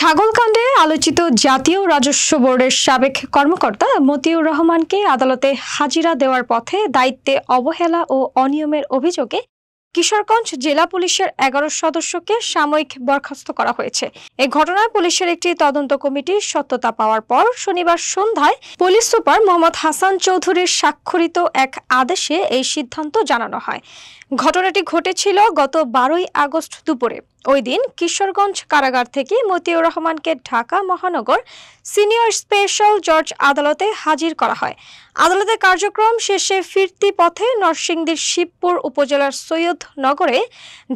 ছাগলকাণ্ডে আলোচিত জাতীয় রাজস্ব বোর্ডের সাবেক কর্মকর্তা মতিউর রহমানকে আদালতে হাজিরা দেওয়ার পথে দায়িত্বে অবহেলা ও অনিয়মের অভিযোগে কিশোরগঞ্জ জেলা পুলিশের ১১ সদস্যকে সাময়িক বরখাস্ত করা হয়েছে। এই ঘটনায় পুলিশের একটি তদন্ত কমিটি সত্যতা পাওয়ার পর শনিবার সন্ধ্যায় পুলিশ সুপার মোহাম্মদ হাসান চৌধুরীর স্বাক্ষরিত এক আদেশে এই সিদ্ধান্ত জানানো হয়। ঘটনাটি ঘটেছিল গত ১২ই আগস্ট দুপুরে। ওই দিন কিশোরগঞ্জ কারাগার থেকে মতিউর রহমানকে ঢাকা মহানগর সিনিয়র স্পেশাল জজ আদালতে হাজির করা হয়। আদালতের কার্যক্রম শেষে ফিরতি পথে নরসিংদীর শিবপুর উপজেলার সৈয়দনগরে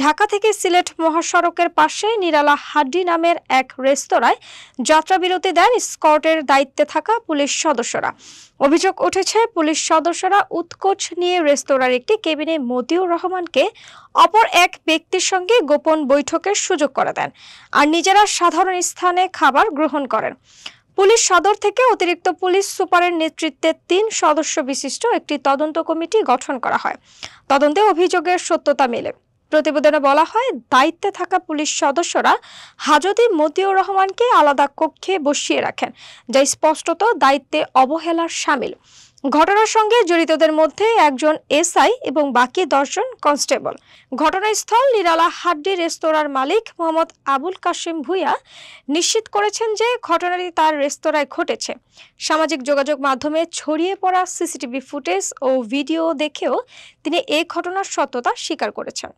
ঢাকা থেকে সিলেট মহাসড়কের পাশে নিরালা হাড্ডি নামের এক রেস্তোরাঁয় যাত্রাবিরতি দেন স্কয়ার্টের দায়িত্বে থাকা পুলিশ সদস্যরা। অভিযোগ উঠেছে, পুলিশ সদস্যরা উৎকোচ নিয়ে রেস্তোরাঁর একটি কেবিনে মতিউর রহমানকে অপর এক ব্যক্তির সঙ্গে গোপন বৈঠকের সুযোগ করে দেন আর নিজেরা সাধারণ স্থানে খাবার গ্রহণ করেন। পুলিশ সদর থেকে অতিরিক্ত পুলিশ সুপারের নেতৃত্বে ৩ সদস্য বিশিষ্ট একটি তদন্ত কমিটি গঠন করা হয়। তদন্তে অভিযোগের সত্যতা মেলে। প্রতিবেদনে বলা হয়, দায়িত্বে থাকা পুলিশ সদস্যরা হাজতে মতিউর রহমানকে আলাদা কক্ষে বসিয়ে রাখেন, যা স্পষ্টত দায়িত্বে অবহেলার শামিল। ঘটনার সঙ্গে জড়িতদের মধ্যে একজন এসআই এবং বাকি ১০ জন কনস্টেবল। ঘটনাস্থল নিরালা হাড্ডি রেস্তোরাঁর মালিক মোহাম্মদ আবুল কাশেম ভূঁইয়া নিশ্চিত করেছেন যে ঘটনাটি তার রেস্তোরাঁয় ঘটেছে। সামাজিক যোগাযোগ মাধ্যমে ছড়িয়ে পড়া সিসিটিভি ফুটেজ ও ভিডিও দেখেও তিনি এই ঘটনার সত্যতা স্বীকার করেছেন।